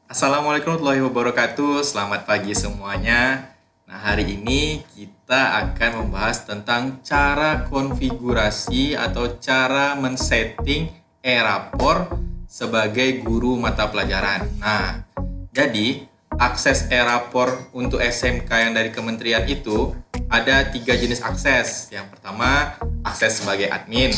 Assalamualaikum warahmatullahi wabarakatuh. Selamat pagi semuanya. Nah, hari ini kita akan membahas tentang cara konfigurasi atau cara men-setting e-rapor sebagai guru mata pelajaran. Nah, jadi akses e-rapor untuk SMK yang dari kementerian itu ada 3 jenis akses. Yang pertama, akses sebagai admin.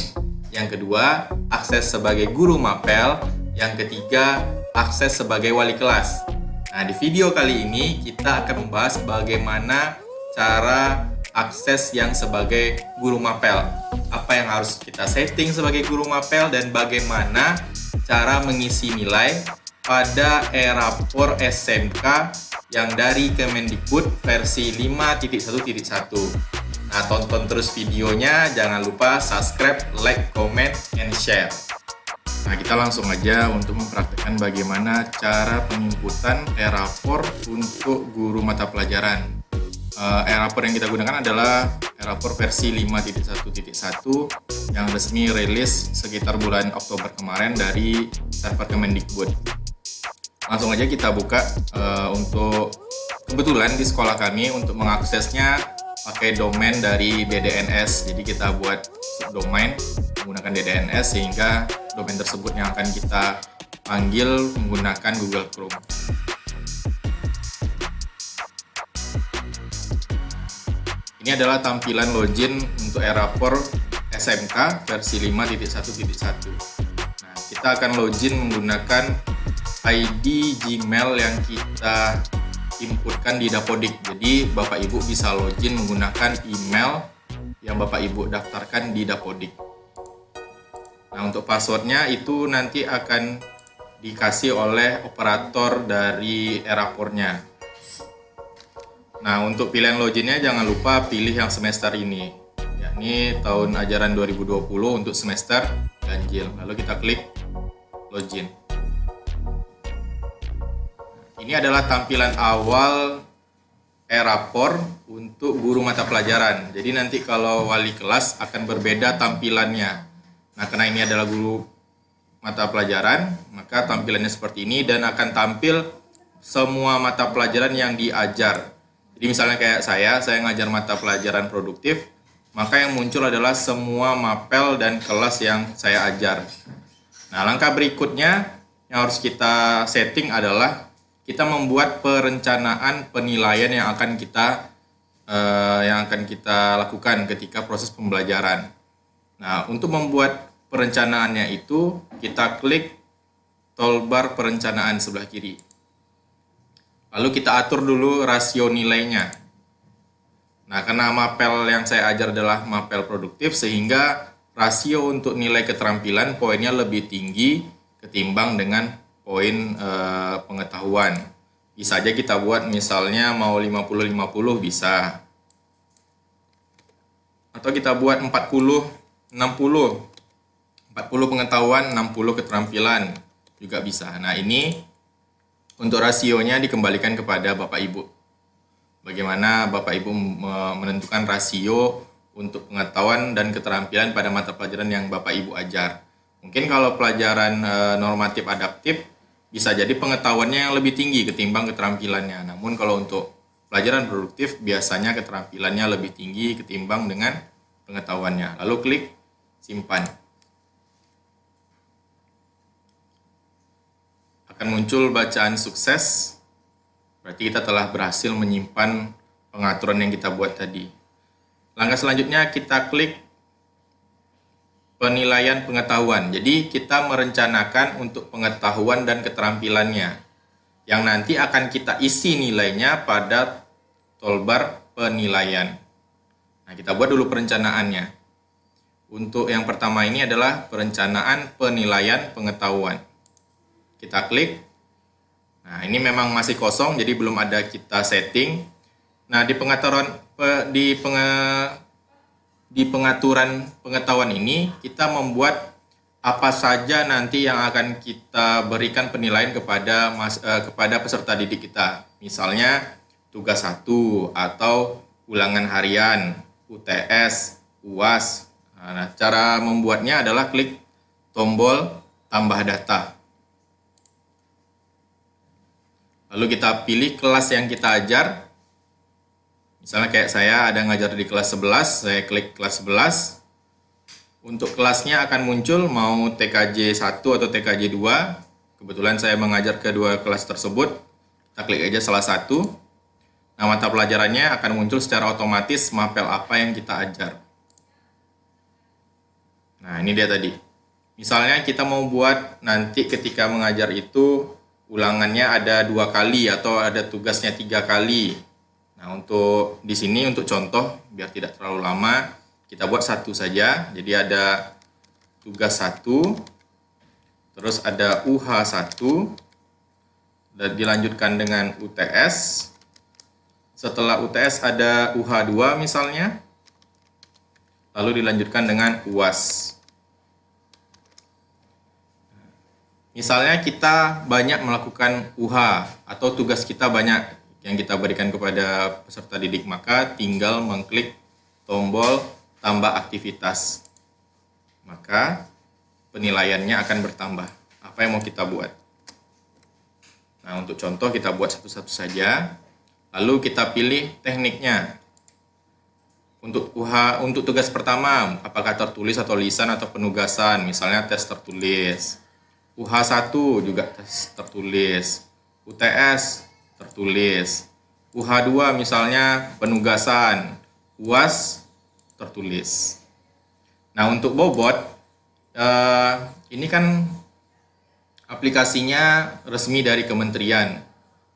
Yang kedua, akses sebagai guru mapel. Yang ketiga, akses sebagai wali kelas. Nah, di video kali ini kita akan membahas bagaimana cara akses yang sebagai guru mapel. Apa yang harus kita setting sebagai guru mapel dan bagaimana cara mengisi nilai pada e-rapor SMK yang dari Kemendikbud versi 5.1.1. Nah, tonton terus videonya, jangan lupa subscribe, like, comment, and share. Nah, kita langsung aja untuk mempraktekkan bagaimana cara penginputan e-rapor untuk guru mata pelajaran. E-rapor yang kita gunakan adalah e-rapor versi 5.1.1 yang resmi rilis sekitar bulan Oktober kemarin dari server Kemendikbud. Langsung aja kita buka. Untuk kebetulan di sekolah kami untuk mengaksesnya pakai domain dari DDNS. Jadi kita buat subdomain menggunakan DDNS sehingga domain tersebut yang akan kita panggil menggunakan Google Chrome. Ini adalah tampilan login untuk e-rapor SMK versi 5.1.1. Nah, kita akan login menggunakan ID Gmail yang kita inputkan di Dapodik. Jadi Bapak Ibu bisa login menggunakan email yang Bapak Ibu daftarkan di Dapodik. Nah, untuk passwordnya itu nanti akan dikasih oleh operator dari e-rapornya. Nah, untuk pilihan loginnya jangan lupa pilih yang semester ini, yakni tahun ajaran 2020 untuk semester ganjil. Lalu kita klik login. Ini adalah tampilan awal e-rapor untuk guru mata pelajaran. Jadi nanti kalau wali kelas akan berbeda tampilannya. Nah, karena ini adalah guru mata pelajaran, maka tampilannya seperti ini dan akan tampil semua mata pelajaran yang diajar. Jadi misalnya kayak saya ngajar mata pelajaran produktif, maka yang muncul adalah semua mapel dan kelas yang saya ajar. Nah, langkah berikutnya yang harus kita setting adalah kita membuat perencanaan penilaian yang akan kita lakukan ketika proses pembelajaran. Nah, untuk membuat perencanaannya itu kita klik toolbar perencanaan sebelah kiri. Lalu kita atur dulu rasio nilainya. Nah, karena mapel yang saya ajar adalah mapel produktif sehingga rasio untuk nilai keterampilan poinnya lebih tinggi ketimbang dengan poin pengetahuan. Bisa aja kita buat misalnya mau 50-50 bisa. Atau kita buat 40-60. 40 pengetahuan, 60 keterampilan juga bisa. Nah, ini untuk rasionya dikembalikan kepada Bapak Ibu. Bagaimana Bapak Ibu menentukan rasio untuk pengetahuan dan keterampilan pada mata pelajaran yang Bapak Ibu ajar. Mungkin kalau pelajaran normatif adaptif bisa jadi pengetahuannya yang lebih tinggi ketimbang keterampilannya. Namun kalau untuk pelajaran produktif biasanya keterampilannya lebih tinggi ketimbang dengan pengetahuannya. Lalu klik simpan. Akan muncul bacaan sukses. Berarti kita telah berhasil menyimpan pengaturan yang kita buat tadi. Langkah selanjutnya kita klik penilaian pengetahuan. Jadi kita merencanakan untuk pengetahuan dan keterampilannya yang nanti akan kita isi nilainya pada toolbar penilaian. Nah, kita buat dulu perencanaannya. Untuk yang pertama ini adalah perencanaan penilaian pengetahuan. Kita klik. Nah, ini memang masih kosong jadi belum ada kita setting. Nah, di pengaturan pengetahuan ini kita membuat apa saja nanti yang akan kita berikan penilaian kepada peserta didik kita. Misalnya tugas 1 atau ulangan harian, UTS, UAS. Nah, cara membuatnya adalah klik tombol tambah data. Lalu kita pilih kelas yang kita ajar. Misalnya kayak saya ada ngajar di kelas 11, saya klik kelas 11. Untuk kelasnya akan muncul mau TKJ 1 atau TKJ 2. Kebetulan saya mengajar kedua kelas tersebut. Kita klik aja salah satu. Nah, mata pelajarannya akan muncul secara otomatis mapel apa yang kita ajar. Nah, ini dia tadi. Misalnya kita mau buat nanti ketika mengajar itu ulangannya ada 2 kali atau ada tugasnya 3 kali. Nah, untuk di sini untuk contoh biar tidak terlalu lama, kita buat satu saja. Jadi ada tugas 1, terus ada UH 1, dan dilanjutkan dengan UTS. Setelah UTS ada UH 2 misalnya, lalu dilanjutkan dengan UAS. Misalnya kita banyak melakukan UH atau tugas kita banyak yang kita berikan kepada peserta didik, maka tinggal mengklik tombol tambah aktivitas. Maka penilaiannya akan bertambah. Apa yang mau kita buat? Nah, untuk contoh kita buat satu-satu saja. Lalu kita pilih tekniknya. Untuk UH, untuk tugas pertama, apakah tertulis atau lisan atau penugasan? Misalnya tes tertulis. UH 1 juga tes tertulis, UTS tertulis, UH 2 misalnya penugasan, UAS tertulis. Nah, untuk bobot, ini kan aplikasinya resmi dari kementerian,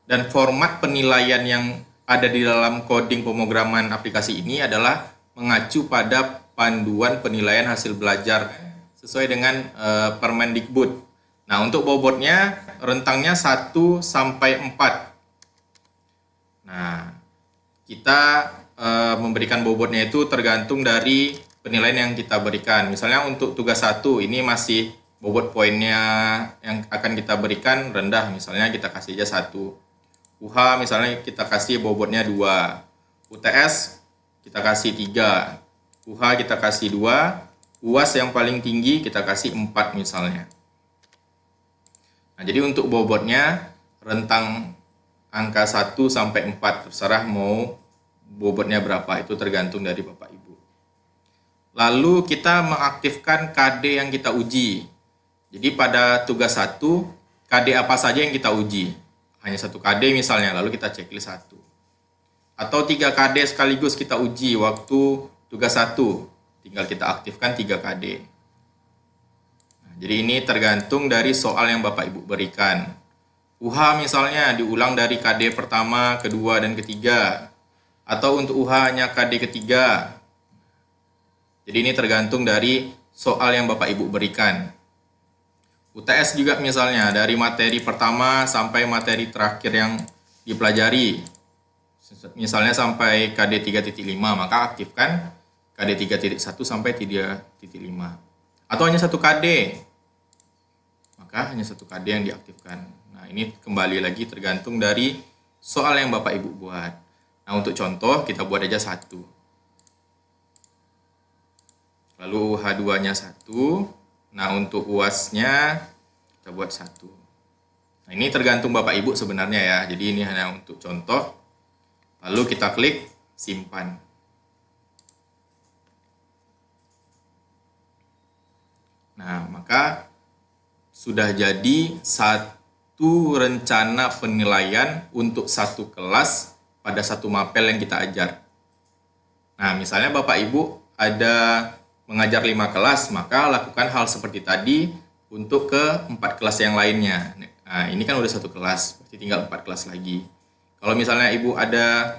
dan format penilaian yang ada di dalam coding pemrograman aplikasi ini adalah mengacu pada panduan penilaian hasil belajar sesuai dengan Permendikbud. Nah, untuk bobotnya rentangnya 1 sampai 4. Nah, kita memberikan bobotnya itu tergantung dari penilaian yang kita berikan. Misalnya untuk tugas 1 ini masih bobot poinnya yang akan kita berikan rendah, misalnya kita kasih aja 1. UH misalnya kita kasih bobotnya 2. UTS kita kasih 3. UH kita kasih 2. UAS yang paling tinggi kita kasih 4 misalnya. Nah, jadi untuk bobotnya rentang angka 1 sampai 4, terserah mau bobotnya berapa, itu tergantung dari Bapak Ibu. Lalu kita mengaktifkan KD yang kita uji. Jadi pada tugas 1, KD apa saja yang kita uji? Hanya 1 KD misalnya, lalu kita checklist 1. Atau 3 KD sekaligus kita uji waktu tugas 1, tinggal kita aktifkan 3 KD. Jadi ini tergantung dari soal yang Bapak Ibu berikan. UH misalnya diulang dari KD pertama, kedua, dan ketiga. Atau untuk UH hanya KD ketiga. Jadi ini tergantung dari soal yang Bapak Ibu berikan. UTS juga misalnya dari materi pertama sampai materi terakhir yang dipelajari. Misalnya sampai KD 3.5, maka aktifkan KD 3.1 sampai 3.5. Atau hanya 1 KD, maka hanya 1 KD yang diaktifkan. Nah, ini kembali lagi tergantung dari soal yang Bapak Ibu buat. Nah, untuk contoh kita buat aja 1. Lalu H2-nya 1. Nah, untuk UAS-nya kita buat 1. Nah, ini tergantung Bapak Ibu sebenarnya ya. Jadi ini hanya untuk contoh. Lalu kita klik simpan. Nah, maka sudah jadi satu rencana penilaian untuk satu kelas pada satu mapel yang kita ajar. Nah, misalnya Bapak Ibu ada mengajar 5 kelas, maka lakukan hal seperti tadi untuk ke 4 kelas yang lainnya. Nah, ini kan udah 1 kelas, berarti tinggal 4 kelas lagi. Kalau misalnya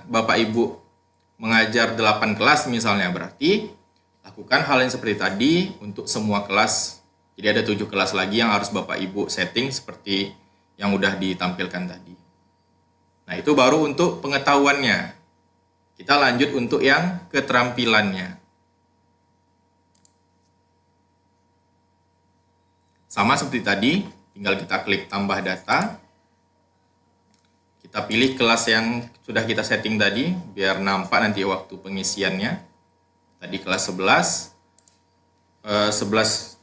Bapak Ibu mengajar 8 kelas misalnya, berarti lakukan hal yang seperti tadi untuk semua kelas. Jadi ada 7 kelas lagi yang harus Bapak Ibu setting seperti yang udah ditampilkan tadi. Nah, itu baru untuk pengetahuannya. Kita lanjut untuk yang keterampilannya. Sama seperti tadi, tinggal kita klik tambah data. Kita pilih kelas yang sudah kita setting tadi, biar nampak nanti waktu pengisiannya. Tadi kelas 11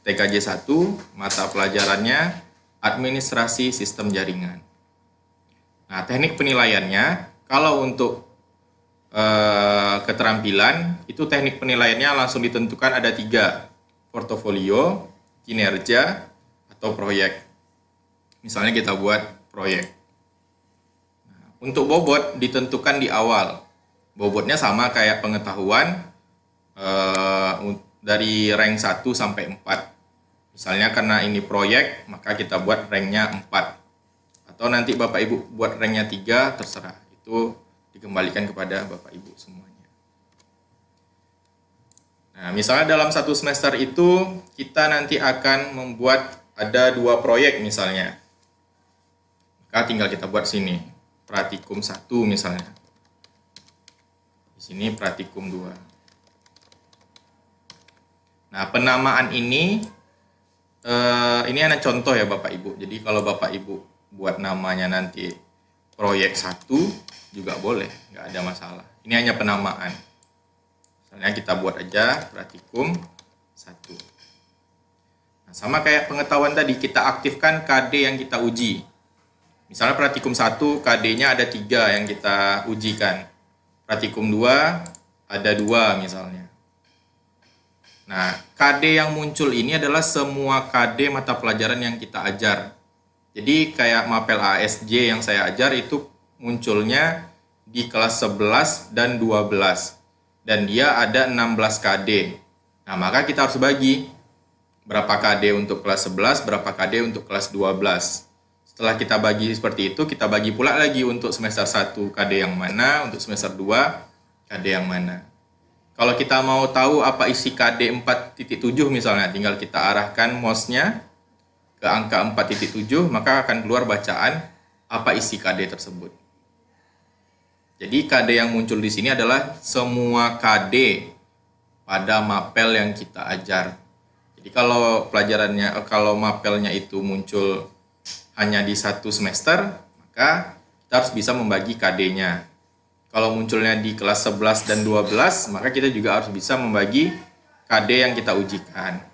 TKJ 1, mata pelajarannya Administrasi Sistem Jaringan. Nah, teknik penilaiannya, kalau untuk keterampilan, itu teknik penilaiannya langsung ditentukan ada 3, portofolio, kinerja, atau proyek. Misalnya kita buat proyek. Nah, untuk bobot ditentukan di awal. Bobotnya sama kayak pengetahuan, dari rank 1 sampai 4. Misalnya karena ini proyek, maka kita buat ranknya 4. Atau nanti Bapak Ibu buat ranknya 3, terserah. Itu dikembalikan kepada Bapak Ibu semuanya. Nah, misalnya dalam satu semester itu kita nanti akan membuat ada 2 proyek misalnya. Maka tinggal kita buat sini, praktikum 1 misalnya. Di sini praktikum 2. Nah, penamaan ini hanya contoh ya Bapak Ibu. Jadi kalau Bapak Ibu buat namanya nanti proyek 1 juga boleh, nggak ada masalah. Ini hanya penamaan. Misalnya kita buat aja praktikum 1. Nah, sama kayak pengetahuan tadi, kita aktifkan KD yang kita uji. Misalnya praktikum 1 KD-nya ada 3 yang kita ujikan. Praktikum 2 ada 2 misalnya. Nah, KD yang muncul ini adalah semua KD mata pelajaran yang kita ajar. Jadi kayak mapel ASJ yang saya ajar itu munculnya di kelas 11 dan 12. Dan dia ada 16 KD. Nah, maka kita harus bagi berapa KD untuk kelas 11, berapa KD untuk kelas 12. Setelah kita bagi seperti itu, kita bagi pula lagi untuk semester 1 KD yang mana, untuk semester 2 KD yang mana. Kalau kita mau tahu apa isi KD 4.7 misalnya, tinggal kita arahkan mouse-nya ke angka 4.7, maka akan keluar bacaan apa isi KD tersebut. Jadi KD yang muncul di sini adalah semua KD pada mapel yang kita ajar. Jadi kalau mapelnya itu muncul hanya di 1 semester, maka kita harus bisa membagi KD-nya. Kalau munculnya di kelas 11 dan 12, maka kita juga harus bisa membagi KD yang kita ujikan.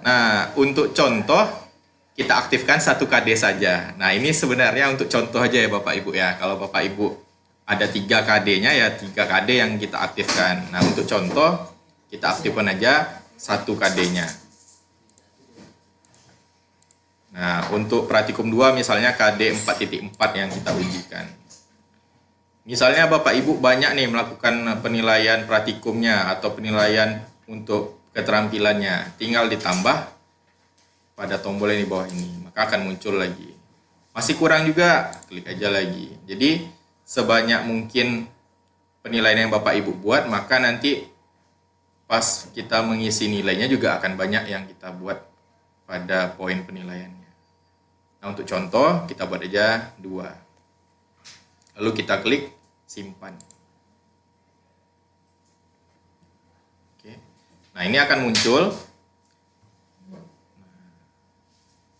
Nah, untuk contoh, kita aktifkan 1 KD saja. Nah, ini sebenarnya untuk contoh aja ya Bapak Ibu ya. Kalau Bapak Ibu ada 3 KD-nya ya 3 KD yang kita aktifkan. Nah, untuk contoh, kita aktifkan aja 1 KD-nya. Nah, untuk praktikum 2 misalnya KD 4.4 yang kita ujikan. Misalnya Bapak Ibu banyak nih melakukan penilaian praktikumnya atau penilaian untuk keterampilannya. Tinggal ditambah pada tombol yang di bawah ini, maka akan muncul lagi. Masih kurang juga, klik aja lagi. Jadi sebanyak mungkin penilaian yang Bapak Ibu buat, maka nanti pas kita mengisi nilainya juga akan banyak yang kita buat pada poin penilaiannya. Nah, untuk contoh kita buat aja 2. Lalu kita klik simpan. Oke. Nah, ini akan muncul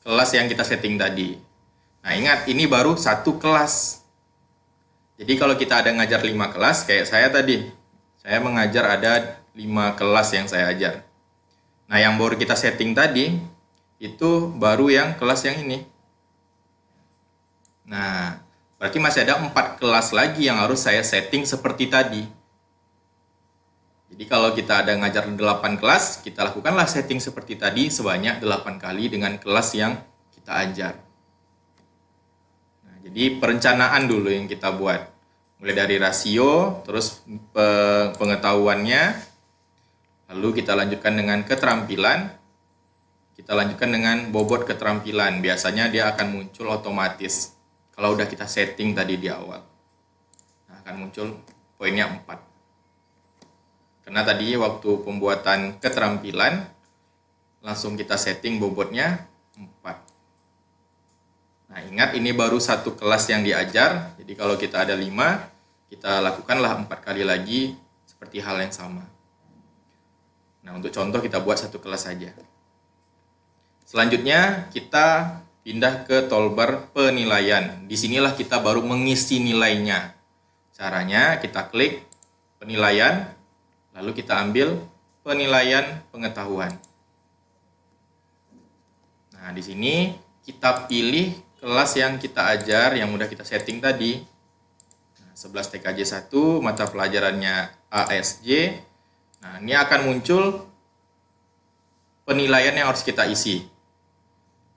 kelas yang kita setting tadi. Nah, ingat ini baru 1 kelas. Jadi kalau kita ada ngajar 5 kelas, kayak saya tadi, saya mengajar ada 5 kelas yang saya ajar. Nah, yang baru kita setting tadi, itu baru yang kelas yang ini. Nah, berarti masih ada 4 kelas lagi yang harus saya setting seperti tadi. Jadi kalau kita ada ngajar 8 kelas, kita lakukanlah setting seperti tadi sebanyak 8 kali dengan kelas yang kita ajar. Nah, jadi perencanaan dulu yang kita buat. Mulai dari rasio, terus pengetahuannya, lalu kita lanjutkan dengan keterampilan, kita lanjutkan dengan bobot keterampilan. Biasanya dia akan muncul otomatis kalau udah kita setting tadi di awal. Nah, akan muncul poinnya 4. Karena tadi waktu pembuatan keterampilan langsung kita setting bobotnya 4. Nah, ingat ini baru 1 kelas yang diajar. Jadi kalau kita ada 5, kita lakukanlah 4 kali lagi seperti hal yang sama. Nah, untuk contoh kita buat 1 kelas saja. Selanjutnya kita pindah ke toolbar penilaian. Disinilah kita baru mengisi nilainya. Caranya kita klik penilaian, lalu kita ambil penilaian pengetahuan. Nah, di sini kita pilih kelas yang kita ajar, yang udah kita setting tadi. Nah, 11 TKJ 1, mata pelajarannya ASJ. Nah, ini akan muncul penilaian yang harus kita isi.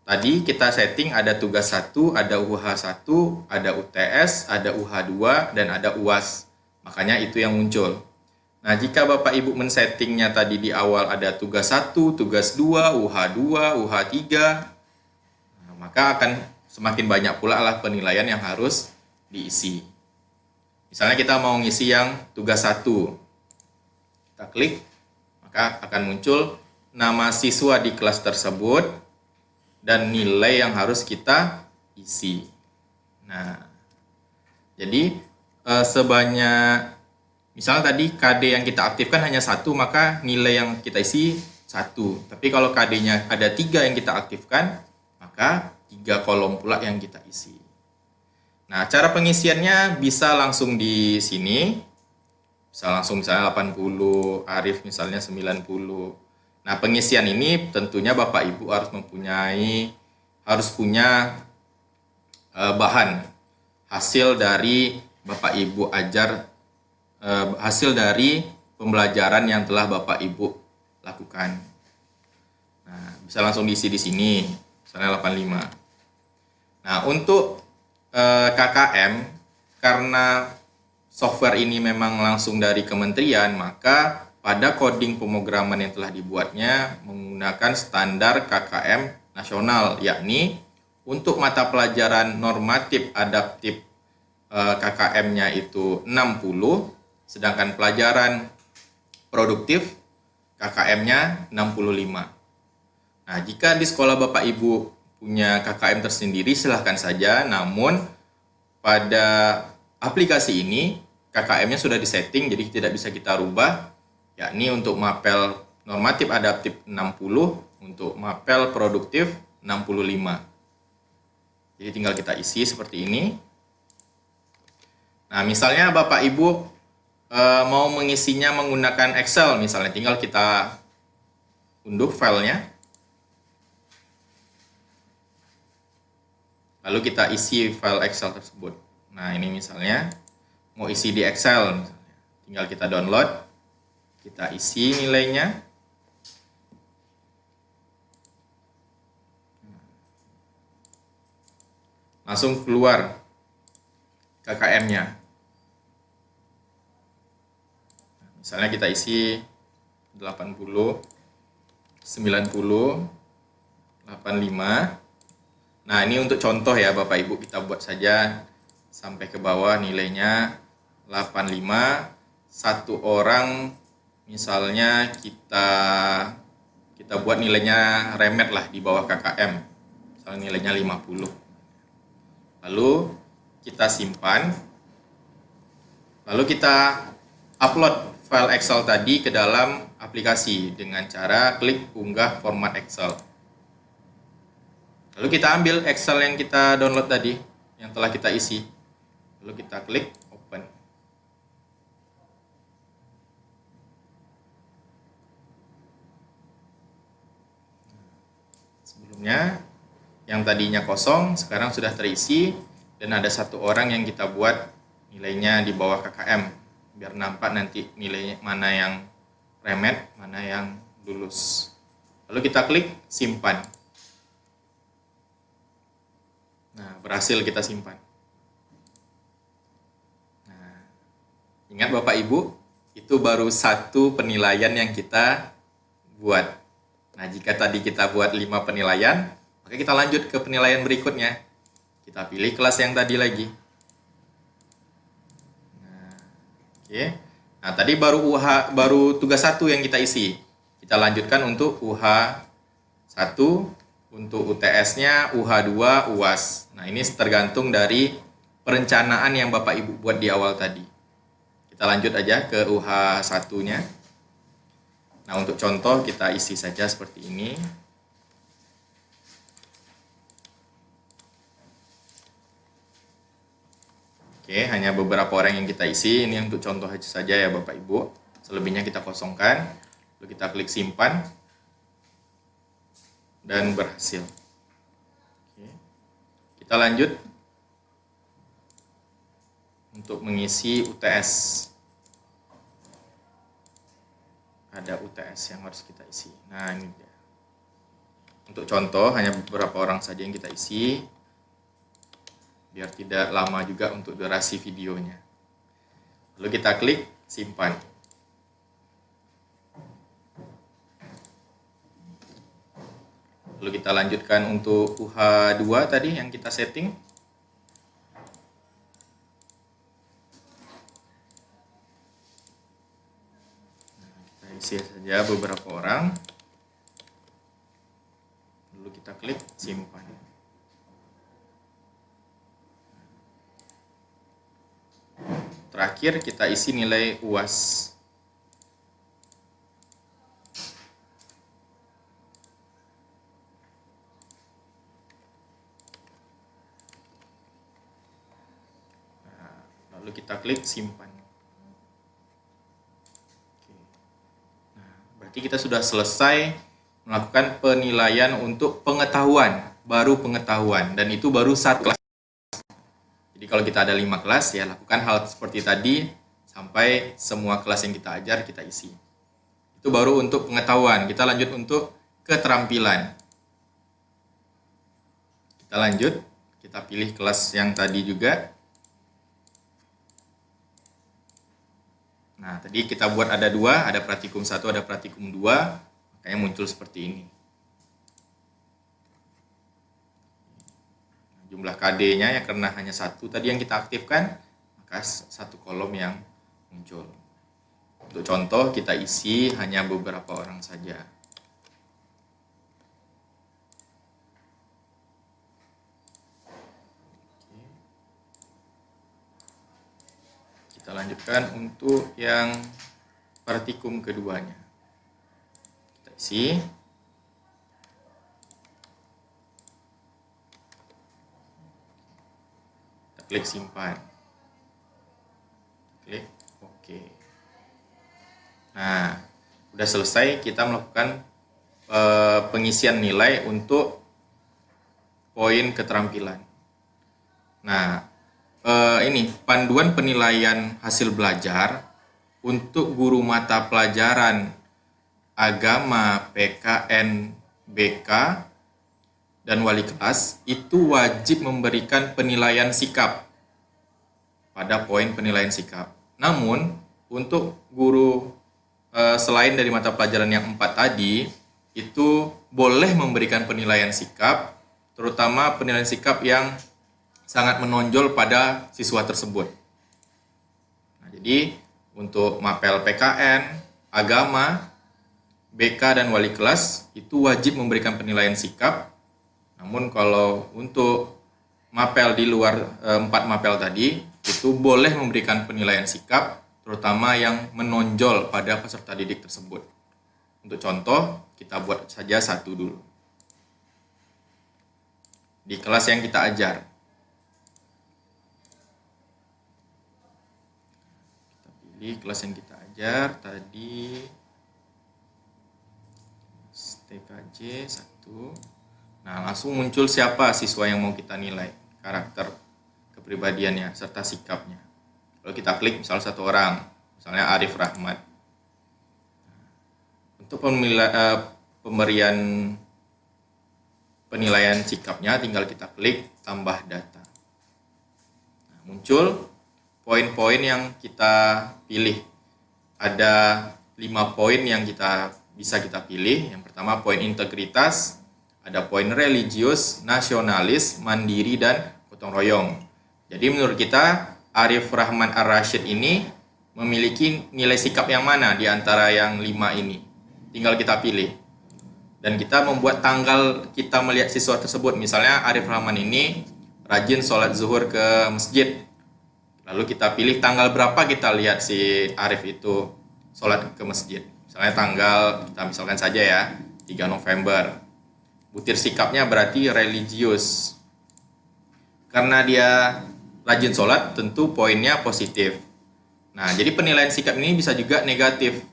Tadi kita setting ada tugas 1, ada UH1, ada UTS, ada UH2, dan ada UAS. Makanya itu yang muncul. Nah, jika Bapak Ibu men-settingnya tadi di awal ada tugas 1, tugas 2, UH2, UH3, nah, maka akan semakin banyak pula lah penilaian yang harus diisi. Misalnya kita mau ngisi yang tugas 1. Kita klik, maka akan muncul nama siswa di kelas tersebut dan nilai yang harus kita isi. Nah, jadi sebanyak, misalnya tadi KD yang kita aktifkan hanya 1, maka nilai yang kita isi 1. Tapi kalau KD-nya ada 3 yang kita aktifkan, maka 3 kolom pula yang kita isi. Nah, cara pengisiannya bisa langsung di sini. Bisa langsung misalnya 80, Arif misalnya 90. Nah, pengisian ini tentunya Bapak Ibu harus punya bahan hasil dari Bapak Ibu hasil dari pembelajaran yang telah Bapak Ibu lakukan. Nah, bisa langsung diisi di sini, misalnya 85. Nah, untuk KKM, karena software ini memang langsung dari kementerian, maka pada coding pemrograman yang telah dibuatnya menggunakan standar KKM nasional, yakni untuk mata pelajaran normatif adaptif KKM-nya itu 60, sedangkan pelajaran produktif KKM-nya 65. Nah, jika di sekolah Bapak Ibu punya KKM tersendiri, silahkan saja, namun pada aplikasi ini KKM-nya sudah disetting, jadi tidak bisa kita rubah, yakni untuk mapel normatif adaptif 60, untuk mapel produktif 65. Jadi tinggal kita isi seperti ini. Nah, misalnya Bapak Ibu mau mengisinya menggunakan Excel, misalnya tinggal kita unduh filenya, lalu kita isi file Excel tersebut. Nah, ini misalnya mau isi di Excel, misalnya. Tinggal kita download, kita isi nilainya. Langsung keluar KKM-nya. Misalnya kita isi 80, 90, 85. Nah, ini untuk contoh ya Bapak Ibu, kita buat saja sampai ke bawah nilainya 85. Satu orang misalnya kita buat nilainya remet lah di bawah KKM. Misalnya nilainya 50. Lalu kita simpan. Lalu kita upload file Excel tadi ke dalam aplikasi dengan cara klik unggah format Excel. Lalu kita ambil Excel yang kita download tadi, yang telah kita isi. Lalu kita klik open. Sebelumnya, yang tadinya kosong, sekarang sudah terisi, dan ada satu orang yang kita buat nilainya di bawah KKM, biar nampak nanti nilainya mana yang remet, mana yang lulus. Lalu kita klik simpan. Nah, berhasil kita simpan. Nah, ingat Bapak Ibu, itu baru satu penilaian yang kita buat. Nah, jika tadi kita buat 5 penilaian, maka kita lanjut ke penilaian berikutnya. Kita pilih kelas yang tadi lagi. Nah, oke. Nah, tadi baru tugas 1 yang kita isi. Kita lanjutkan untuk UH1, untuk UTS-nya, UH2, UAS. Nah, ini tergantung dari perencanaan yang Bapak Ibu buat di awal tadi. Kita lanjut aja ke UH1-nya. Nah, untuk contoh kita isi saja seperti ini. Oke, hanya beberapa orang yang kita isi. Ini untuk contoh saja ya Bapak Ibu. Selebihnya kita kosongkan. Lalu kita klik simpan. Dan berhasil. Oke. Kita lanjut untuk mengisi UTS. Ada UTS yang harus kita isi. Nah, ini dia. Untuk contoh, hanya beberapa orang saja yang kita isi, biar tidak lama juga untuk durasi videonya. Lalu kita klik simpan. Lalu kita lanjutkan untuk UH2 tadi yang kita setting. Nah, kita isi saja beberapa orang. Lalu kita klik simpan. Terakhir kita isi nilai UAS. Lalu kita klik simpan. Nah, berarti kita sudah selesai melakukan penilaian untuk pengetahuan, baru pengetahuan, dan itu baru 1 kelas. Jadi kalau kita ada 5 kelas, ya lakukan hal seperti tadi sampai semua kelas yang kita ajar kita isi. Itu baru untuk pengetahuan. Kita lanjut untuk keterampilan. Kita lanjut, kita pilih kelas yang tadi juga. Nah, tadi kita buat ada 2, ada praktikum 1, ada praktikum 2, makanya muncul seperti ini. Jumlah KD-nya ya karena hanya 1 tadi yang kita aktifkan, maka 1 kolom yang muncul. Untuk contoh, kita isi hanya beberapa orang saja. Kita lanjutkan untuk yang praktikum keduanya. Kita isi. Kita klik simpan. Klik OK. Nah, udah selesai kita melakukan pengisian nilai untuk poin keterampilan. Nah, ini panduan penilaian hasil belajar untuk guru mata pelajaran agama, PKN, BK, dan wali kelas itu wajib memberikan penilaian sikap pada poin penilaian sikap. Namun untuk guru selain dari mata pelajaran yang 4 tadi itu boleh memberikan penilaian sikap, terutama penilaian sikap yang sangat menonjol pada siswa tersebut. Nah, jadi untuk mapel PKN, agama, BK, dan wali kelas itu wajib memberikan penilaian sikap. Namun kalau untuk mapel di luar 4 mapel tadi itu boleh memberikan penilaian sikap, terutama yang menonjol pada peserta didik tersebut. Untuk contoh, kita buat saja 1 dulu. Di kelas yang kita ajar. Di kelas yang kita ajar tadi TKJ 1. Nah, langsung muncul siapa siswa yang mau kita nilai, karakter kepribadiannya serta sikapnya. Kalau kita klik misalnya 1 orang, misalnya Arif Rahmat. Untuk pemberian penilaian sikapnya tinggal kita klik tambah data. Nah, muncul poin-poin yang kita pilih. Ada 5 poin yang bisa kita pilih. Yang pertama poin integritas, ada poin religius, nasionalis, mandiri, dan gotong royong. Jadi menurut kita Arif Rahman Ar-Rasyid ini memiliki nilai sikap yang mana di antara yang 5 ini? Tinggal kita pilih. Dan kita membuat tanggal kita melihat siswa tersebut. Misalnya Arif Rahman ini rajin sholat zuhur ke masjid. Lalu kita pilih tanggal berapa kita lihat si Arif itu sholat ke masjid. Misalnya tanggal, kita misalkan saja ya, 3 November. Butir sikapnya berarti religius. Karena dia rajin sholat, tentu poinnya positif. Nah, jadi penilaian sikap ini bisa juga negatif.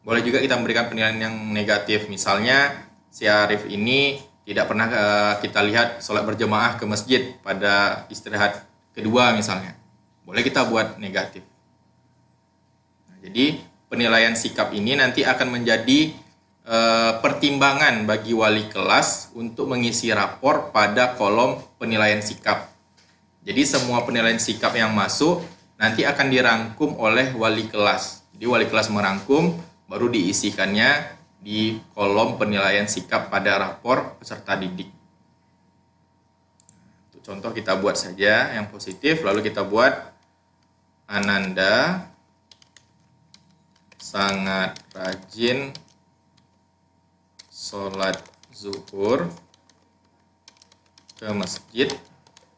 Boleh juga kita memberikan penilaian yang negatif. Misalnya, si Arif ini tidak pernah kita lihat sholat berjamaah ke masjid pada istirahat kedua misalnya. Boleh kita buat negatif. Nah, jadi penilaian sikap ini nanti akan menjadi pertimbangan bagi wali kelas untuk mengisi rapor pada kolom penilaian sikap. Jadi semua penilaian sikap yang masuk nanti akan dirangkum oleh wali kelas. Jadi wali kelas merangkum, baru diisikannya di kolom penilaian sikap pada rapor peserta didik. Untuk contoh kita buat saja yang positif, lalu kita buat Ananda sangat rajin sholat zuhur ke masjid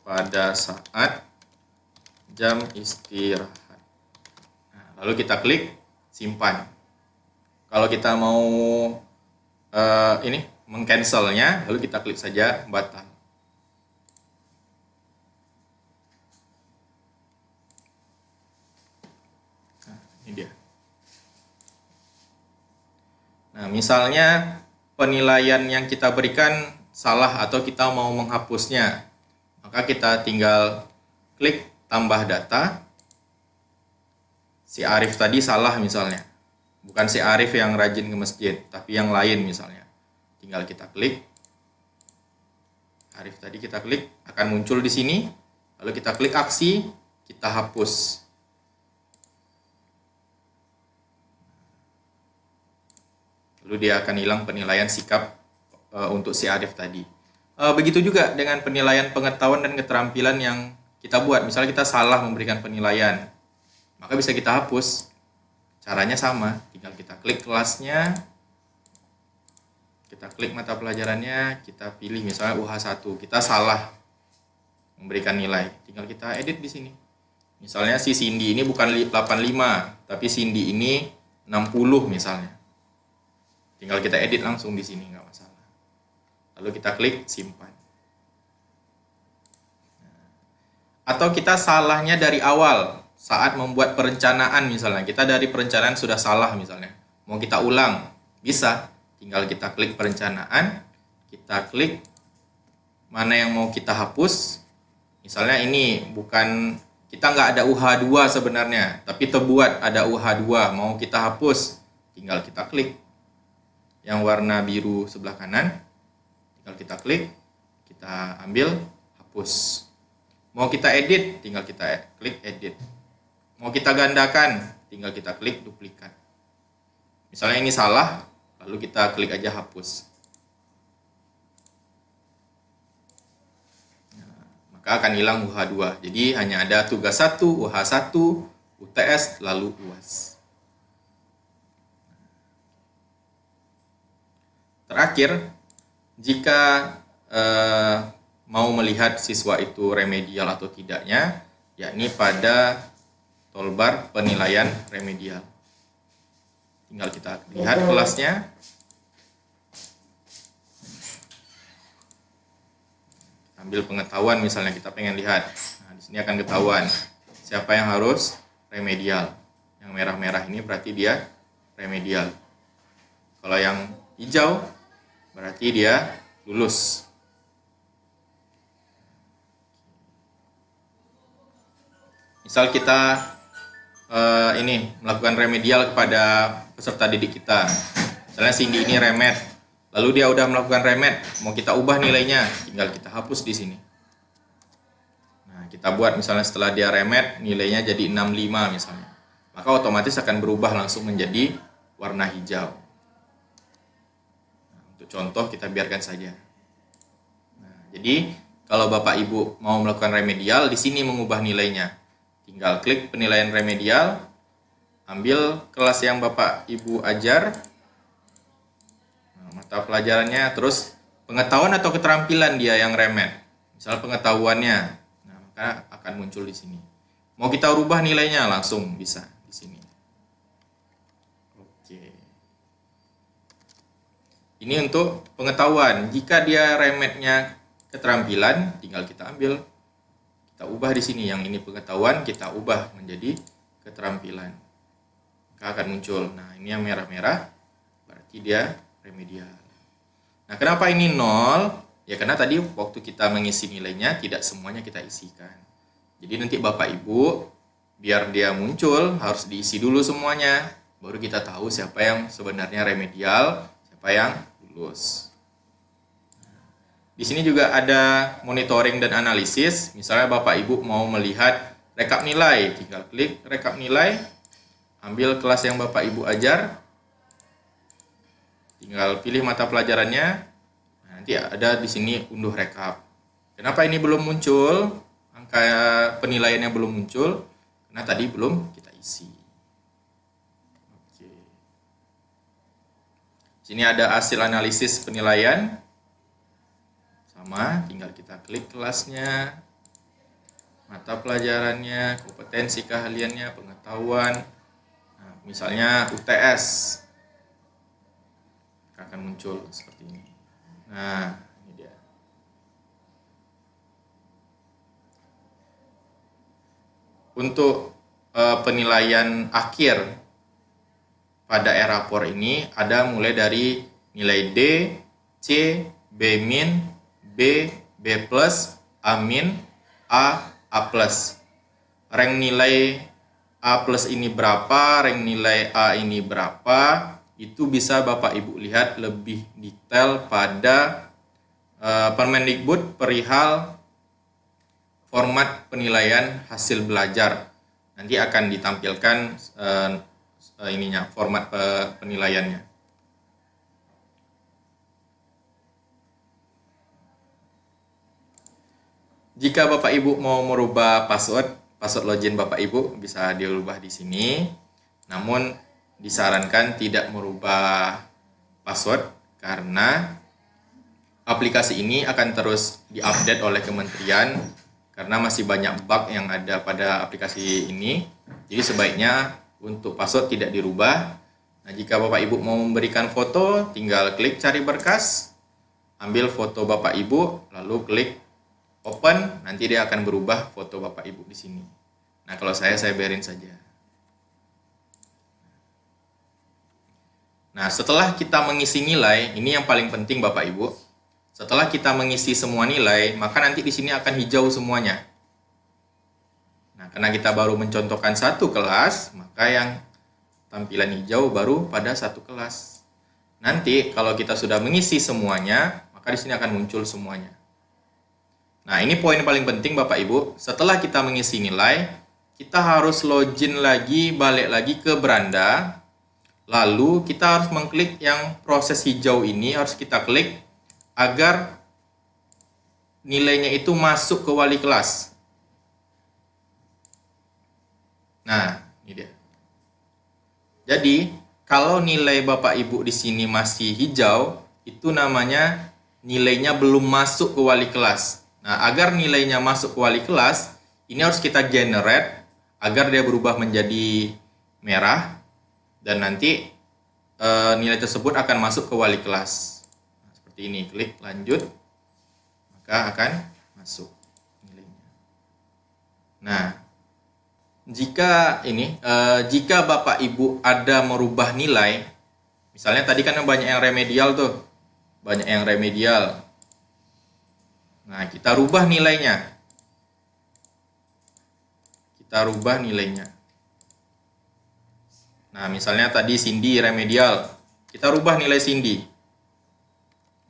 pada saat jam istirahat. Nah, lalu kita klik simpan. Kalau kita mau mengcancelnya, lalu kita klik saja batal. Nah, ini dia. Nah, misalnya penilaian yang kita berikan salah atau kita mau menghapusnya, maka kita tinggal klik tambah data. Si Arif tadi salah misalnya, bukan si Arif yang rajin ke masjid, tapi yang lain misalnya. Tinggal kita klik Arif tadi, kita klik, akan muncul di sini. Lalu kita klik aksi, kita hapus. Lalu dia akan hilang penilaian sikap untuk si Arif tadi. Begitu juga dengan penilaian pengetahuan dan keterampilan yang kita buat. Misalnya kita salah memberikan penilaian, maka bisa kita hapus. Caranya sama, tinggal kita klik kelasnya, kita klik mata pelajarannya, kita pilih misalnya UH1, kita salah memberikan nilai, tinggal kita edit di sini. Misalnya si Cindy ini bukan 85, tapi Cindy ini 60 misalnya. Tinggal kita edit langsung di sini, nggak masalah. Lalu kita klik simpan. Atau kita salahnya dari awal saat membuat perencanaan misalnya. Kita dari perencanaan sudah salah misalnya. Mau kita ulang, bisa. Tinggal kita klik perencanaan, kita klik mana yang mau kita hapus. Misalnya ini bukan, kita nggak ada UH2 sebenarnya, tapi terbuat ada UH2, mau kita hapus, tinggal kita klik yang warna biru sebelah kanan, tinggal kita klik, kita ambil, hapus. Mau kita edit, tinggal kita klik edit. Mau kita gandakan, tinggal kita klik duplikat. Misalnya ini salah, lalu kita klik aja hapus. Nah, maka akan hilang UH2. Jadi hanya ada tugas 1, UH1, UTS, lalu UAS. Terakhir, jika mau melihat siswa itu remedial atau tidaknya, yakni pada toolbar penilaian remedial. Tinggal kita lihat kelasnya. Ambil pengetahuan misalnya, kita pengen lihat. Nah, di sini akan ketahuan siapa yang harus remedial. Yang merah-merah ini berarti dia remedial. Kalau yang hijau berarti dia lulus. Misal kita melakukan remedial kepada peserta didik kita. Misalnya Cindy ini remed, lalu dia udah melakukan remed, mau kita ubah nilainya, tinggal kita hapus di sini. Nah, kita buat misalnya setelah dia remed nilainya jadi 65 misalnya. Maka otomatis akan berubah langsung menjadi warna hijau. Contoh kita biarkan saja. Nah, jadi kalau Bapak Ibu mau melakukan remedial, di sini mengubah nilainya. Tinggal klik penilaian remedial, ambil kelas yang Bapak Ibu ajar, nah, mata pelajarannya, terus pengetahuan atau keterampilan dia yang remed. Misalnya pengetahuannya, nah, maka akan muncul di sini. Mau kita rubah nilainya langsung bisa di sini. Ini untuk pengetahuan. Jika dia remednya keterampilan, tinggal kita ambil, kita ubah di sini. Yang ini pengetahuan, kita ubah menjadi keterampilan. Maka akan muncul. Nah, ini yang merah-merah, berarti dia remedial. Nah, kenapa ini 0? Ya karena tadi waktu kita mengisi nilainya tidak semuanya kita isikan. Jadi nanti Bapak Ibu biar dia muncul harus diisi dulu semuanya. Baru kita tahu siapa yang sebenarnya remedial, siapa yang lulus. Di sini juga ada monitoring dan analisis. Misalnya Bapak Ibu mau melihat rekap nilai, tinggal klik rekap nilai, ambil kelas yang Bapak Ibu ajar, tinggal pilih mata pelajarannya. Nah, nanti ada di sini unduh rekap. Kenapa ini belum muncul? Angka penilaiannya belum muncul karena tadi belum kita isi. Oke. Sini ada hasil analisis penilaian. Sama, tinggal kita klik kelasnya, mata pelajarannya, kompetensi keahliannya, pengetahuan. Nah, misalnya UTS akan muncul seperti ini. Nah, ini dia. Untuk penilaian akhir pada e-rapor ini ada mulai dari nilai D, C, B-, B, B+, A-, A+. Rank nilai A+ ini berapa, rank nilai A ini berapa, itu bisa Bapak Ibu lihat lebih detail pada Permendikbud perihal format penilaian hasil belajar. Nanti akan ditampilkan format penilaiannya. Jika Bapak Ibu mau merubah password login Bapak Ibu bisa dirubah di sini. Namun disarankan tidak merubah password karena aplikasi ini akan terus diupdate oleh kementerian karena masih banyak bug yang ada pada aplikasi ini. Jadi sebaiknya untuk password tidak dirubah. Nah, jika Bapak Ibu mau memberikan foto, tinggal klik cari berkas, ambil foto Bapak Ibu, lalu klik open, nanti dia akan berubah foto Bapak Ibu di sini. Nah, kalau saya biarin saja. Nah, setelah kita mengisi nilai, ini yang paling penting Bapak Ibu. Setelah kita mengisi semua nilai, maka nanti di sini akan hijau semuanya. Nah, karena kita baru mencontohkan satu kelas, maka yang tampilan hijau baru pada satu kelas. Nanti kalau kita sudah mengisi semuanya, maka di sini akan muncul semuanya. Nah, ini poin paling penting Bapak Ibu. Setelah kita mengisi nilai, kita harus login lagi, balik lagi ke beranda. Lalu kita harus mengklik yang proses hijau ini, harus kita klik agar nilainya itu masuk ke wali kelas. Nah, ini dia. Jadi, kalau nilai Bapak Ibu di sini masih hijau, itu namanya nilainya belum masuk ke wali kelas. Nah, agar nilainya masuk ke wali kelas, ini harus kita generate agar dia berubah menjadi merah. Dan nanti nilai tersebut akan masuk ke wali kelas. Nah, seperti ini, klik lanjut, maka akan masuk nilainya. Nah, jika Bapak Ibu ada merubah nilai, misalnya tadi kan banyak yang remedial tuh, banyak yang remedial. Nah, kita rubah nilainya. Nah, misalnya tadi Cindy remedial, kita rubah nilai Cindy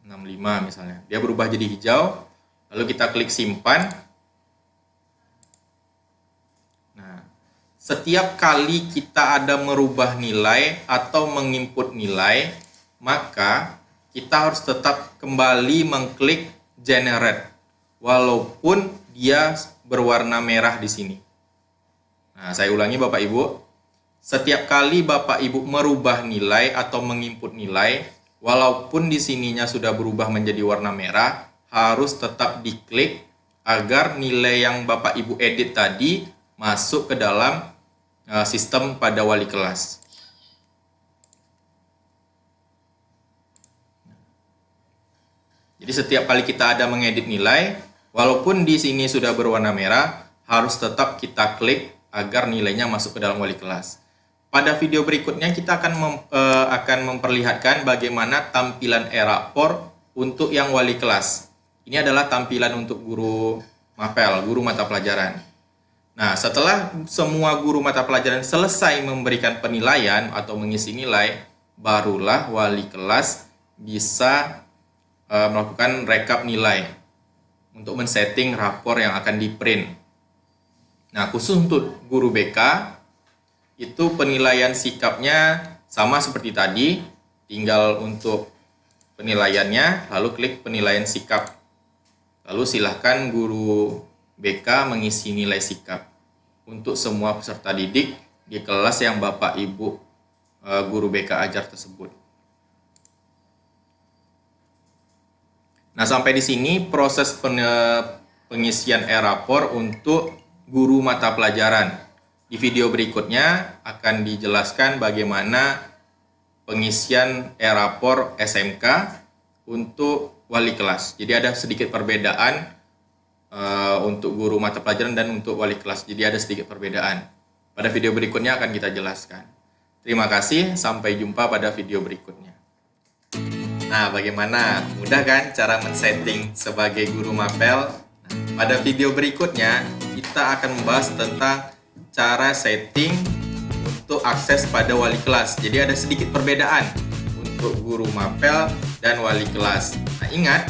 65 misalnya, dia berubah jadi hijau, lalu kita klik simpan. Nah, setiap kali kita ada merubah nilai atau menginput nilai, maka kita harus tetap kembali mengklik generate, walaupun dia berwarna merah di sini. Nah, saya ulangi Bapak Ibu. Setiap kali Bapak Ibu merubah nilai atau menginput nilai, walaupun di sininya sudah berubah menjadi warna merah, harus tetap diklik agar nilai yang Bapak Ibu edit tadi masuk ke dalam sistem pada wali kelas. Jadi setiap kali kita ada mengedit nilai, walaupun di sini sudah berwarna merah, harus tetap kita klik agar nilainya masuk ke dalam wali kelas. Pada video berikutnya kita akan memperlihatkan bagaimana tampilan e-rapor untuk yang wali kelas. Ini adalah tampilan untuk guru mapel, guru mata pelajaran. Nah, setelah semua guru mata pelajaran selesai memberikan penilaian atau mengisi nilai, barulah wali kelas bisa melakukan rekap nilai untuk men-setting rapor yang akan di-print. Nah, khusus untuk guru BK, itu penilaian sikapnya sama seperti tadi, tinggal untuk penilaiannya, lalu klik penilaian sikap. Lalu silahkan guru BK mengisi nilai sikap untuk semua peserta didik di kelas yang Bapak Ibu guru BK ajar tersebut. Nah, sampai di sini proses pengisian e-rapor untuk guru mata pelajaran. Di video berikutnya akan dijelaskan bagaimana pengisian e-rapor SMK untuk wali kelas. Jadi ada sedikit perbedaan untuk guru mata pelajaran dan untuk wali kelas. Jadi ada sedikit perbedaan. Pada video berikutnya akan kita jelaskan. Terima kasih, sampai jumpa pada video berikutnya. Nah, bagaimana? Mudah kan cara men-setting sebagai guru mapel? Nah, pada video berikutnya kita akan membahas tentang cara setting untuk akses pada wali kelas. Jadi ada sedikit perbedaan untuk guru mapel dan wali kelas. Nah, ingat,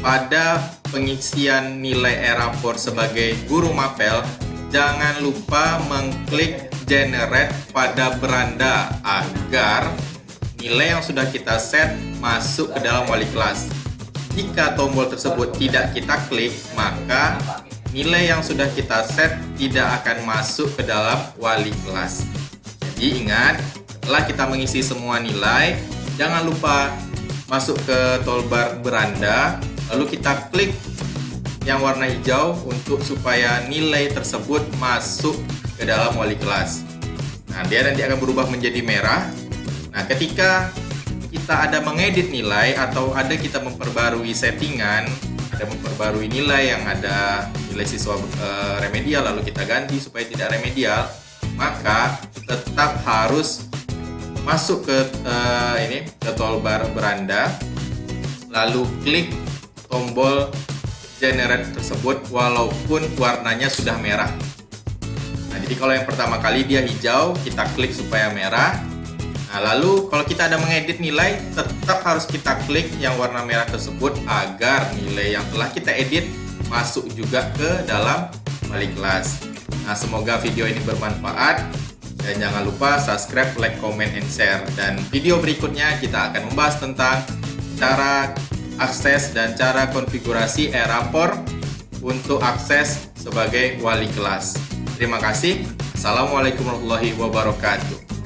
pada pengisian nilai e-rapor sebagai guru mapel, jangan lupa mengklik generate pada beranda agar nilai yang sudah kita set masuk ke dalam wali kelas. Jika tombol tersebut tidak kita klik, maka nilai yang sudah kita set tidak akan masuk ke dalam wali kelas. Jadi ingat, setelah kita mengisi semua nilai, jangan lupa masuk ke toolbar beranda, lalu kita klik yang warna hijau untuk supaya nilai tersebut masuk ke dalam wali kelas. Nah, dia nanti akan berubah menjadi merah. Nah, ketika kita ada mengedit nilai atau ada kita memperbarui settingan, ada memperbarui nilai yang ada nilai siswa remedial lalu kita ganti supaya tidak remedial, maka tetap harus masuk ke ke toolbar beranda, lalu klik tombol generate tersebut walaupun warnanya sudah merah. Nah, jadi kalau yang pertama kali dia hijau, kita klik supaya merah. Nah, lalu kalau kita ada mengedit nilai, tetap harus kita klik yang warna merah tersebut agar nilai yang telah kita edit masuk juga ke dalam wali kelas. Nah, semoga video ini bermanfaat dan jangan lupa subscribe, like, comment, and share. Dan video berikutnya kita akan membahas tentang cara akses dan cara konfigurasi e-rapor untuk akses sebagai wali kelas. Terima kasih. Assalamualaikum warahmatullahi wabarakatuh.